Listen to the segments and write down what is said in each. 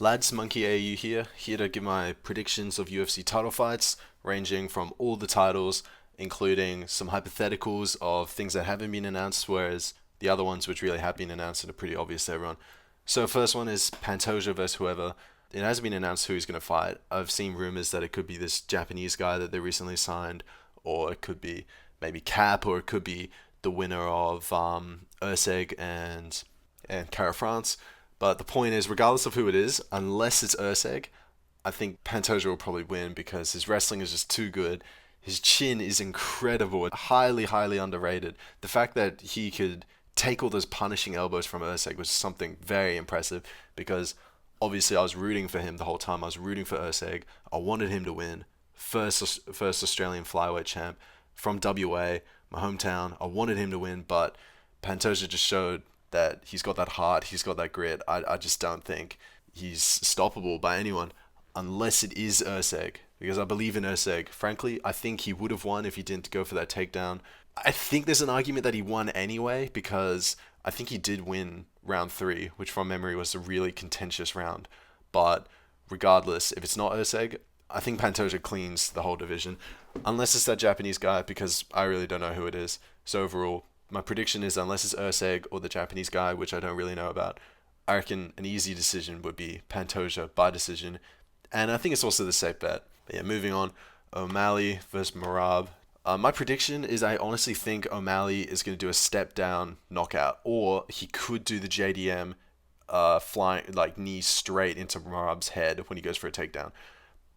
Lads, Monke AU here to give my predictions of UFC title fights, ranging from all the titles, including some hypotheticals of things that haven't been announced, whereas the other ones which really have been announced and are pretty obvious to everyone. So first one is Pantoja versus whoever. It hasn't been announced who he's going to fight. I've seen rumors that it could be this Japanese guy that they recently signed, or it could be maybe Cap, or it could be the winner of Urseg and Cara France. But the point is, regardless of who it is, unless it's Urseg, I think Pantoja will probably win because his wrestling is just too good. His chin is incredible, highly, highly underrated. The fact that he could take all those punishing elbows from Urseg was something very impressive because obviously I was rooting for him the whole time. I was rooting for Urseg. I wanted him to win. First Australian flyweight champ from WA, my hometown. I wanted him to win, but Pantoja just showed that he's got that heart, he's got that grit. I just don't think he's stoppable by anyone unless it is Urseg. Because I believe in Urseg. Frankly, I think he would have won if he didn't go for that takedown. I think there's an argument that he won anyway because I think he did win round three, which from memory was a really contentious round. But regardless, if it's not Urseg, I think Pantoja cleans the whole division. Unless it's that Japanese guy, because I really don't know who it is. So overall, my prediction is unless it's Urseg or the Japanese guy, which I don't really know about, I reckon an easy decision would be Pantoja by decision. And I think it's also the safe bet. But yeah, moving on. O'Malley versus Marab. My prediction is I honestly think O'Malley is going to do a step down knockout, or he could do the JDM flying like knee straight into Marab's head when he goes for a takedown.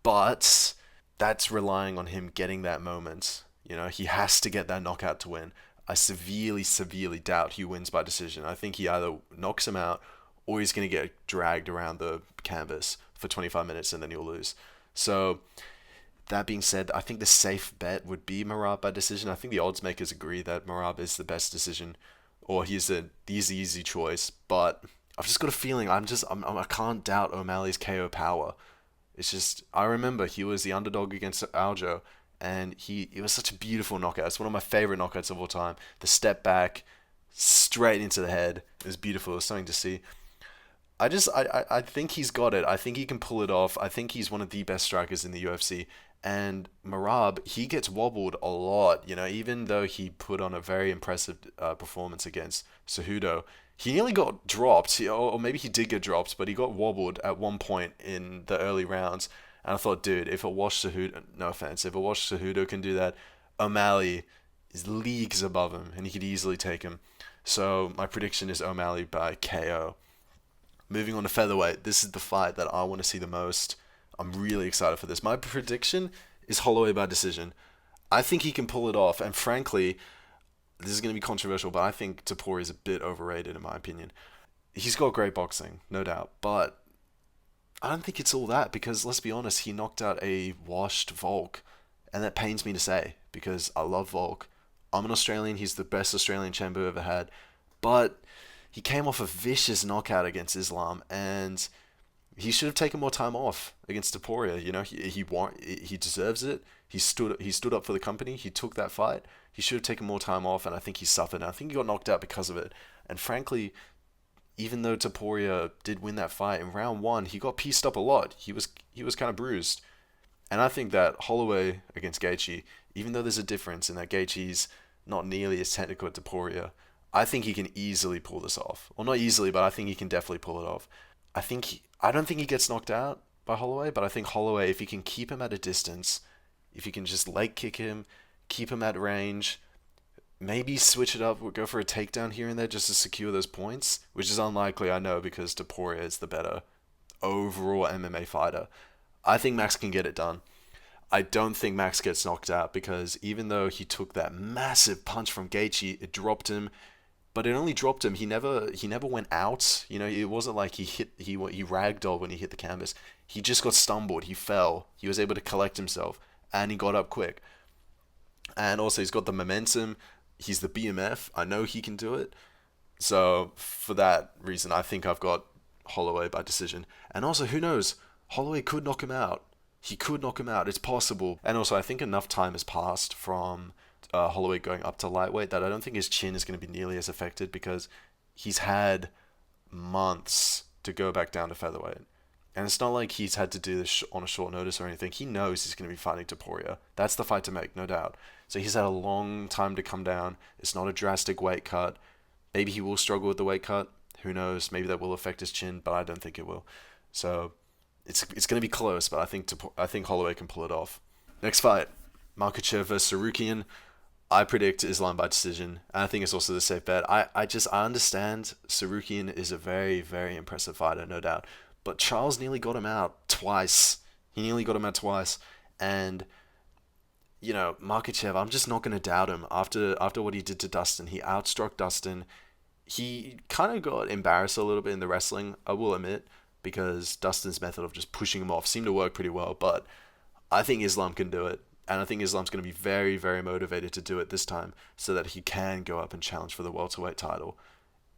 But that's relying on him getting that moment. He has to get that knockout to win. I severely, severely doubt he wins by decision. I think he either knocks him out or he's going to get dragged around the canvas for 25 minutes and then he'll lose. So, that being said, I think the safe bet would be Marab by decision. I think the odds makers agree that Marab is the best decision or he's the easy choice. But I've just got a feeling I can't doubt O'Malley's KO power. It's just, I remember he was the underdog against Aljo and it was such a beautiful knockout. It's one of my favorite knockouts of all time. The step back, straight into the head, it was beautiful. It was something to see. I think he's got it. I think he can pull it off. I think he's one of the best strikers in the UFC. And Marab, he gets wobbled a lot. Even though he put on a very impressive performance against Cejudo, he nearly got dropped, or maybe he did get dropped, but he got wobbled at one point in the early rounds. And I thought, dude, if a Wash Cejudo, no offense, if a Wash Cejudo can do that, O'Malley is leagues above him, and he could easily take him. So my prediction is O'Malley by KO. Moving on to featherweight, this is the fight that I want to see the most. I'm really excited for this. My prediction is Holloway by decision. I think he can pull it off, and frankly, this is going to be controversial, but I think Topuria is a bit overrated in my opinion. He's got great boxing, no doubt, but I don't think it's all that because let's be honest, he knocked out a washed Volk, and that pains me to say because I love Volk. I'm an Australian. He's the best Australian champ we've ever had, but he came off a vicious knockout against Islam, and he should have taken more time off against Topuria. He deserves it. He stood up for the company. He took that fight. He should have taken more time off, and I think he suffered. And I think he got knocked out because of it. And frankly, even though Topuria did win that fight in round one, he got pieced up a lot. He was kind of bruised, and I think that Holloway against Gaethje, even though there's a difference in that Gaethje's not nearly as technical as Topuria, I think he can easily pull this off. Well, not easily, but I think he can definitely pull it off. I don't think he gets knocked out by Holloway, but I think Holloway, if he can keep him at a distance, if he can just leg kick him, keep him at range, maybe switch it up, go for a takedown here and there just to secure those points, which is unlikely, I know, because Topuria is the better overall MMA fighter. I think Max can get it done. I don't think Max gets knocked out because even though he took that massive punch from Gaethje, it dropped him, but it only dropped him. He never went out. It wasn't like he ragdolled when he hit the canvas. He just got stumbled. He fell. He was able to collect himself, and he got up quick. And also, he's got the momentum. He's the BMF. I know he can do it. So for that reason, I think I've got Holloway by decision. And also, who knows? Holloway could knock him out. He could knock him out. It's possible. And also, I think enough time has passed from Holloway going up to lightweight that I don't think his chin is going to be nearly as affected because he's had months to go back down to featherweight. And it's not like he's had to do this on a short notice or anything. He knows he's going to be fighting Topuria. That's the fight to make, no doubt. So he's had a long time to come down. It's not a drastic weight cut. Maybe he will struggle with the weight cut. Who knows? Maybe that will affect his chin, but I don't think it will. So it's going to be close, but I think Holloway can pull it off. Next fight, Makhachev versus Sarukian. I predict Islam by decision. And I think it's also the safe bet. I understand Sarukian is a very, very impressive fighter, no doubt. But Charles nearly got him out twice. He nearly got him out twice. And, Makhachev, I'm just not going to doubt him. After what he did to Dustin, he outstruck Dustin. He kind of got embarrassed a little bit in the wrestling, I will admit, because Dustin's method of just pushing him off seemed to work pretty well. But I think Islam can do it. And I think Islam's going to be very, very motivated to do it this time so that he can go up and challenge for the welterweight title.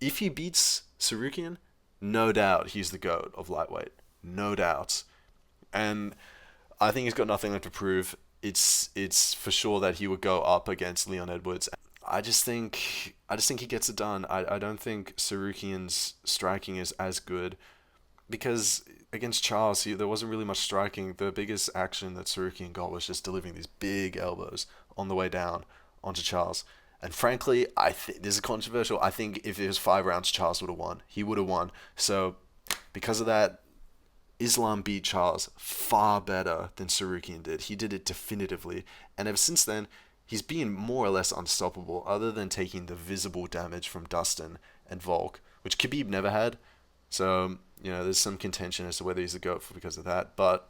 If he beats Sarukian, no doubt he's the GOAT of lightweight. No doubt. And I think he's got nothing left to prove. It's for sure that he would go up against Leon Edwards. I just think he gets it done. I don't think Sarukian's striking is as good because against Charles, there wasn't really much striking. The biggest action that Sarukian got was just delivering these big elbows on the way down onto Charles. And frankly, this is controversial. I think if it was 5 rounds, Charles would have won. He would have won. So because of that, Islam beat Charles far better than Sarukian did. He did it definitively. And ever since then, he's been more or less unstoppable, other than taking the visible damage from Dustin and Volk, which Khabib never had. So, there's some contention as to whether he's the GOAT because of that. But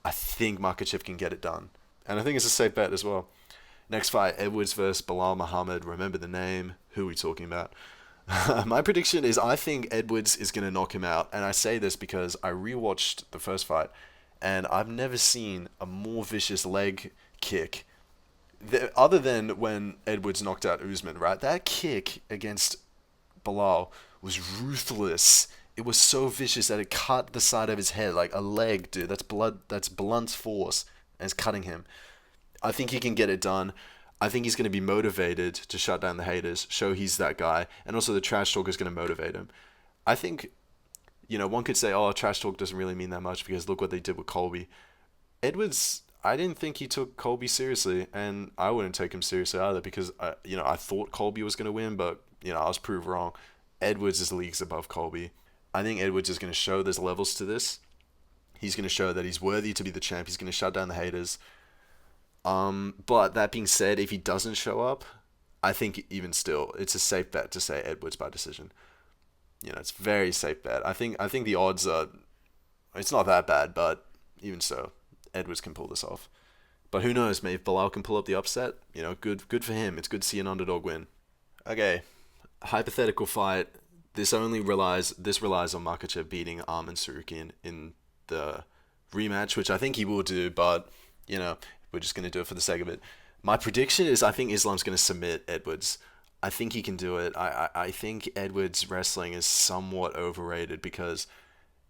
I think Makhachev can get it done. And I think it's a safe bet as well. Next fight, Edwards versus Bilal Muhammad. Remember the name. Who are we talking about? My prediction is I think Edwards is going to knock him out. And I say this because I rewatched the first fight. And I've never seen a more vicious leg kick. Other than when Edwards knocked out Usman, right? That kick against Bilal was ruthless. It was so vicious that it cut the side of his head like a leg, dude. That's blood. That's blunt force, and it's cutting him. I think he can get it done. I think he's going to be motivated to shut down the haters, show he's that guy, and also the trash talk is going to motivate him. I think, one could say, oh, trash talk doesn't really mean that much because look what they did with Colby. Edwards, I didn't think he took Colby seriously, and I wouldn't take him seriously either because, I thought Colby was going to win, but, I was proved wrong. Edwards is leagues above Colby. I think Edwards is going to show there's levels to this. He's going to show that he's worthy to be the champ. He's going to shut down the haters. But that being said, if he doesn't show up, I think even still, it's a safe bet to say Edwards by decision. It's a very safe bet. I think the odds are, it's not that bad, but even so, Edwards can pull this off. But who knows, maybe if Bilal can pull up the upset, good for him. It's good to see an underdog win. Okay, hypothetical fight. This relies on Makhachev beating Arman Sarukian in the rematch, which I think he will do, but, we're just going to do it for the sake of it. My prediction is I think Islam's going to submit Edwards. I think he can do it. I think Edwards' wrestling is somewhat overrated because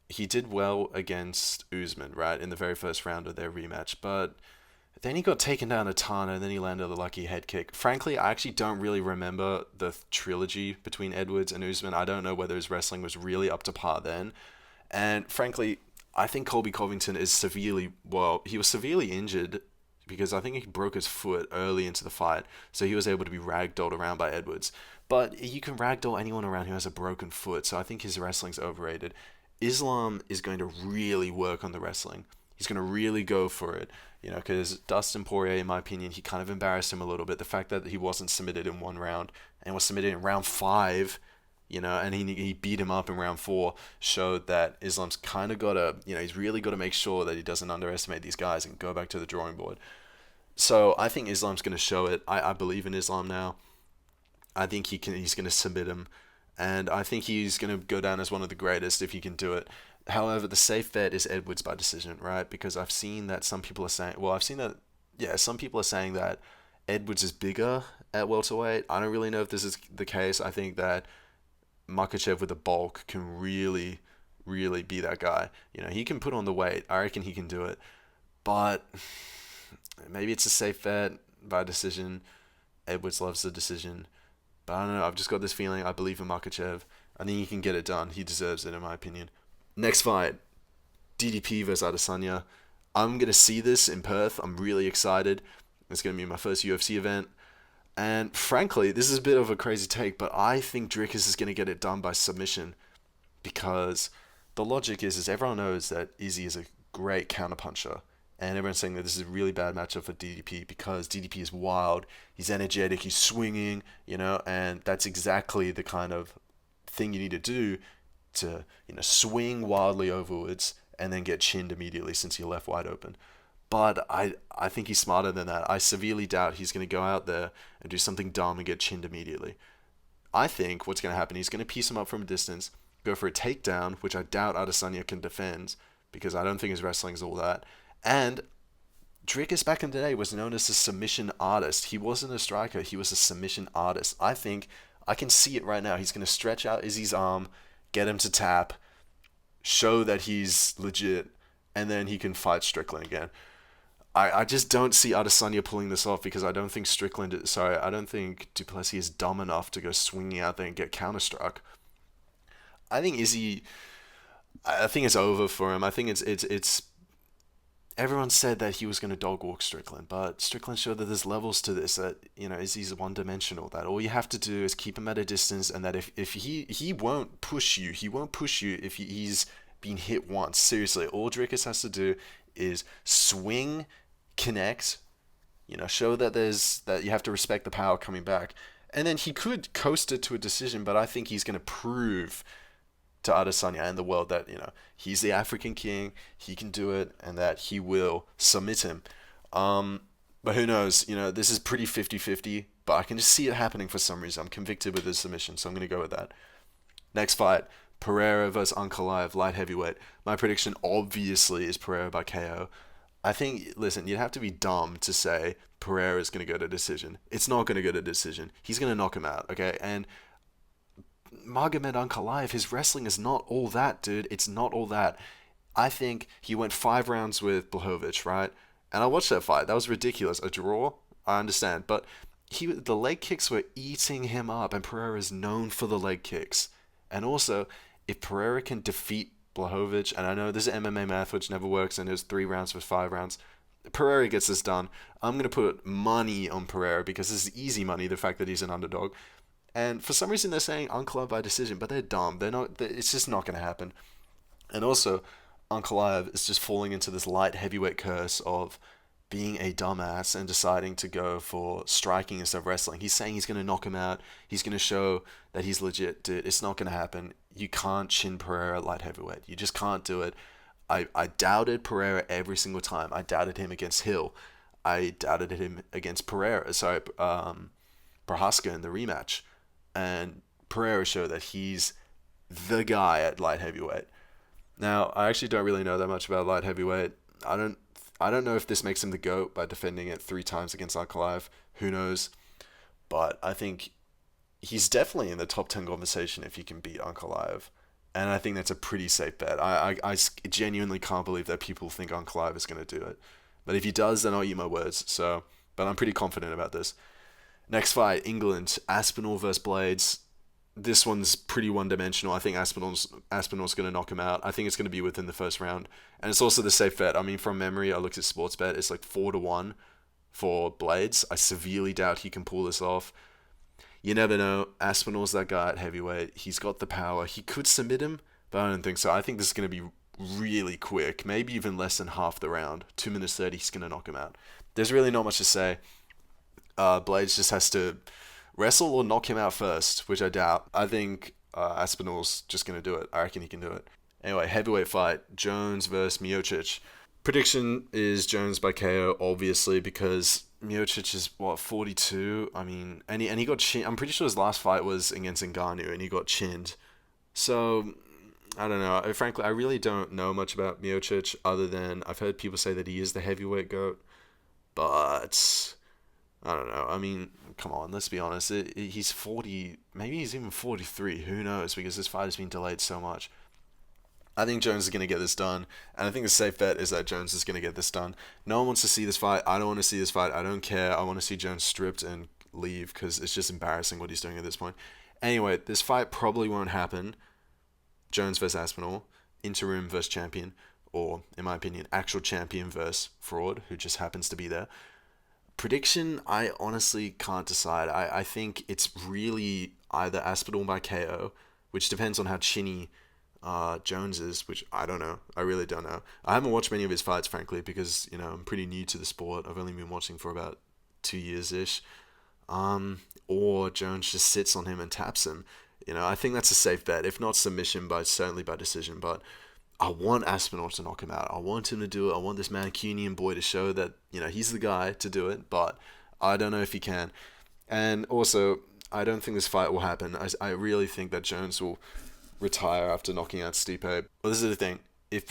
he did well against Usman, right, in the very first round of their rematch, but then he got taken down a ton and then he landed a lucky head kick. Frankly, I actually don't really remember the trilogy between Edwards and Usman. I don't know whether his wrestling was really up to par then. And frankly, I think Colby Covington is he was severely injured because I think he broke his foot early into the fight, so he was able to be ragdolled around by Edwards. But you can ragdoll anyone around who has a broken foot, so I think his wrestling's overrated. Islam is going to really work on the wrestling. He's going to really go for it, because Dustin Poirier, in my opinion, he kind of embarrassed him a little bit. The fact that he wasn't submitted in one round and was submitted in round 5, and he beat him up in round 4 showed that Islam's kind of got to, he's really got to make sure that he doesn't underestimate these guys and go back to the drawing board. So I think Islam's going to show it. I believe in Islam now. I think he's going to submit him. And I think he's going to go down as one of the greatest if he can do it. However, the safe bet is Edwards by decision, right? Because I've seen that some people are saying, some people are saying that Edwards is bigger at welterweight. I don't really know if this is the case. I think that Makhachev with a bulk can really, really be that guy. He can put on the weight. I reckon he can do it. But maybe it's a safe bet by decision. Edwards loves the decision. But I don't know. I've just got this feeling. I believe in Makhachev. I think he can get it done. He deserves it, in my opinion. Next fight. DDP versus Adesanya. I'm going to see this in Perth. I'm really excited. It's going to be my first UFC event. And frankly, this is a bit of a crazy take, but I think Dricus is going to get it done by submission because the logic is everyone knows that Izzy is a great counterpuncher. And everyone's saying that this is a really bad matchup for DDP because DDP is wild, he's energetic, he's swinging, and that's exactly the kind of thing you need to do to, swing wildly overwards and then get chinned immediately since you're left wide open. But I think he's smarter than that. I severely doubt he's going to go out there and do something dumb and get chinned immediately. I think what's going to happen, he's going to piece him up from a distance, go for a takedown, which I doubt Adesanya can defend because I don't think his wrestling is all that. And Dricus back in the day was known as a submission artist. He wasn't a striker, he was a submission artist. I think I can see it right now. He's going to stretch out Izzy's arm, get him to tap, show that he's legit, and then he can fight Strickland again. I just don't see Adesanya pulling this off because I don't think I don't think Duplessis is dumb enough to go swinging out there and get counterstruck. I think Izzy, I think it's over for him. I think it's everyone said that he was going to dog walk Strickland, but Strickland showed that there's levels to this, that, Izzy's one-dimensional, that all you have to do is keep him at a distance, and that if he won't push you if he's been hit once. Seriously, all Dricus has to do is swing, connect, show that you have to respect the power coming back, and then he could coast it to a decision, but I think he's going to prove to Adesanya and the world that, he's the African king, he can do it, and that he will submit him. But who knows, this is pretty 50-50, but I can just see it happening for some reason. I'm convicted with his submission, so I'm going to go with that. Next fight, Pereira versus Ankalaev, light heavyweight. My prediction obviously is Pereira by KO. I think, listen, you'd have to be dumb to say Pereira is going to go to decision. It's not going to go to decision. He's going to knock him out, okay? And Magomed Ankalaev, his wrestling is not all that, dude. It's not all that. I think he went 5 rounds with Blachowicz, right? And I watched that fight. That was ridiculous. A draw? I understand. But the leg kicks were eating him up, and Pereira is known for the leg kicks. And also, if Pereira can defeat Blachowicz, and I know this is MMA math, which never works, and there's 3 rounds with 5 rounds, Pereira gets this done. I'm going to put money on Pereira because this is easy money, the fact that he's an underdog. And for some reason they're saying Ankalaev by decision, but they're dumb. It's just not going to happen. And also, Ankalaev is just falling into this light heavyweight curse of being a dumbass and deciding to go for striking instead of wrestling. He's saying he's going to knock him out. He's going to show that he's legit. Dude, it's not going to happen. You can't chin Pereira at light heavyweight. You just can't do it. I doubted Pereira every single time. I doubted him against Hill. I doubted him against Prohaska in the rematch. And Pereira showed that he's the guy at light heavyweight. Now, I actually don't really know that much about light heavyweight. I don't know if this makes him the GOAT by defending it 3 times against Ankalaev. Who knows? But I think he's definitely in the top 10 conversation if he can beat Ankalaev. And I think that's a pretty safe bet. I genuinely can't believe that people think Ankalaev is going to do it. But if he does, then I'll eat my words. But I'm pretty confident about this. Next fight, England, Aspinall versus Blades. This one's pretty one-dimensional. I think Aspinall's going to knock him out. I think it's going to be within the first round. And it's also the safe bet. I mean, from memory, I looked at Sportsbet. It's like 4-1 for Blades. I severely doubt he can pull this off. You never know. Aspinall's that guy at heavyweight. He's got the power. He could submit him, but I don't think so. I think this is going to be really quick. Maybe even less than half the round. 2 minutes 30, he's going to knock him out. There's really not much to say. Blades just has to wrestle or knock him out first, which I doubt. I think Aspinall's just going to do it. I reckon he can do it. Anyway, heavyweight fight, Jones versus Miocic. Prediction is Jones by KO, obviously, because Miocic is, 42? I mean, and he got chinned. I'm pretty sure his last fight was against Ngannou, and he got chinned. So, I don't know. Frankly, I really don't know much about Miocic, other than I've heard people say that he is the heavyweight GOAT. But I don't know. I mean, come on, let's be honest. He's 40, maybe he's even 43. Who knows? Because this fight has been delayed so much. I think Jones is going to get this done. And I think the safe bet is that Jones is going to get this done. No one wants to see this fight. I don't want to see this fight. I don't care. I want to see Jones stripped and leave because it's just embarrassing what he's doing at this point. Anyway, this fight probably won't happen. Jones versus Aspinall. Interim versus champion. or in my opinion, actual champion versus fraud who just happens to be there. Prediction, I honestly can't decide. I think it's really either Aspinall by KO, which depends on how chinny Jones is, which I don't know. I really don't know. I haven't watched many of his fights, frankly, because I'm pretty new to the sport. I've only been watching for about 2 years ish. Or Jones just sits on him and taps him. I think that's a safe bet. If not submission, but certainly by decision. But I want Aspinall to knock him out. I want him to do it. I want this Mancunian boy to show that he's the guy to do it. But I don't know if he can. And also, I don't think this fight will happen. I really think that Jones will retire after knocking out Stipe. Well, this is the thing. If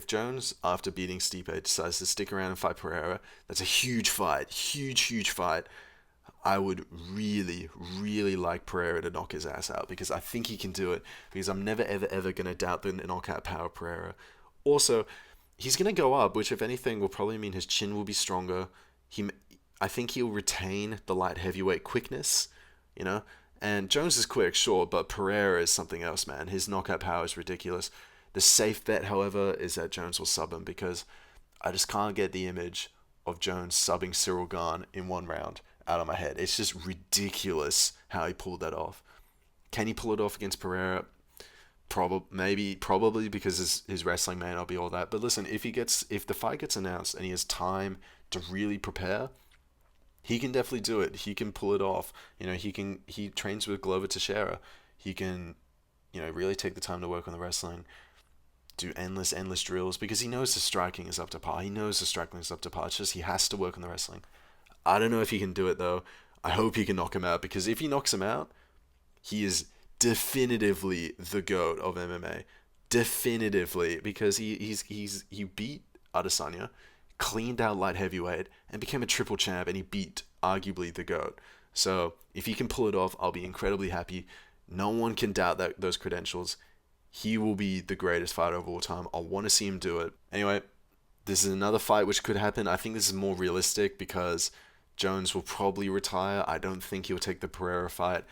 Jones, after beating Stipe, decides to stick around and fight Pereira, that's a huge fight. Huge fight. I would really, really like Pereira to knock his ass out because I think he can do it. Because I'm never, ever going to doubt the knockout power of Pereira. Also, he's going to go up, which, if anything, will probably mean his chin will be stronger. I think he'll retain the light heavyweight quickness, And Jones is quick, sure, but Pereira is something else, man. His knockout power is ridiculous. The safe bet, however, is that Jones will sub him because I just can't get the image of Jones subbing Cyril Gane in one round out of my head. It's just ridiculous how he pulled that off. Can he pull it off against Pereira? Probably because his wrestling may not be all that. But listen, if the fight gets announced and he has time to really prepare, he can definitely do it. He can pull it off. He trains with Glover Teixeira. He can, really take the time to work on the wrestling, do endless drills because he knows the striking is up to par. It's just he has to work on the wrestling. I don't know if he can do it though. I hope he can knock him out because if he knocks him out, he is definitively the GOAT of MMA. Definitively, because he beat Adesanya, cleaned out light heavyweight, and became a triple champ, and he beat arguably the GOAT. So if he can pull it off, I'll be incredibly happy. No one can doubt those credentials. He will be the greatest fighter of all time. I want to see him do it. Anyway, this is another fight which could happen. I think this is more realistic because Jones will probably retire. I don't think he'll take the Pereira fight.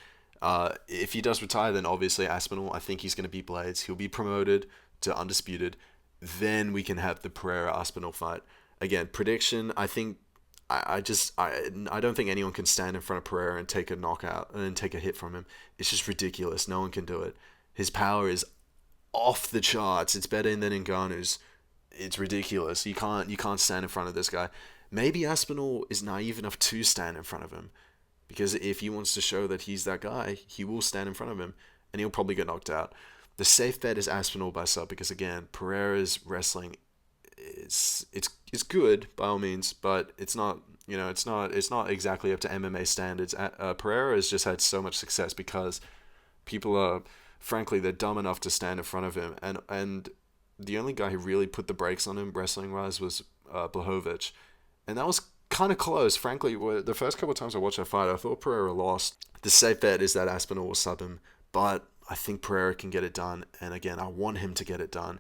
If he does retire, then obviously Aspinall, I think he's going to beat Blades. He'll be promoted to undisputed. Then we can have the Pereira-Aspinall fight. Again, prediction, I think, I don't think anyone can stand in front of Pereira and take a knockout and then take a hit from him. It's just ridiculous. No one can do it. His power is off the charts. It's better than Ngannou's. It's ridiculous. You can't stand in front of this guy. Maybe Aspinall is naive enough to stand in front of him. Because if he wants to show that he's that guy, he will stand in front of him, and he'll probably get knocked out. The safe bet is Aspinall by sub because again, Pereira's wrestling it's good by all means, but it's not exactly up to MMA standards. Pereira has just had so much success because people are frankly they're dumb enough to stand in front of him, and the only guy who really put the brakes on him wrestling wise was Blachowicz, and that was kind of close, frankly. The first couple of times I watched that fight, I thought Pereira lost. The safe bet is that Aspinall will sub him, but I think Pereira can get it done, and again, I want him to get it done.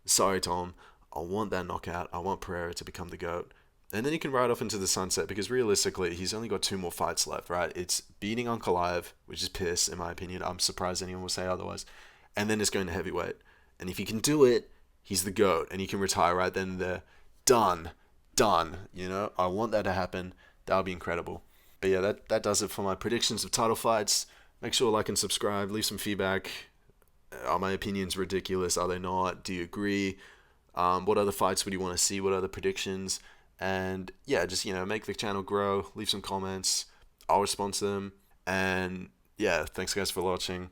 Sorry, Tom. I want that knockout. I want Pereira to become the GOAT. And then he can ride off into the sunset because realistically, he's only got 2 more fights left, right? It's beating Ankalaev, which is piss, in my opinion. I'm surprised anyone will say otherwise. And then it's going to heavyweight. And if he can do it, he's the GOAT, and he can retire right then and there. Done. I want that to happen. That would be incredible. But yeah, that does it for my predictions of title fights. Make sure to like and subscribe. Leave some feedback. Are my opinions ridiculous? Are they not? Do you agree? What other fights would you want to see? What other predictions? And yeah, just make the channel grow. Leave some comments. I'll respond to them. And yeah, thanks guys for watching.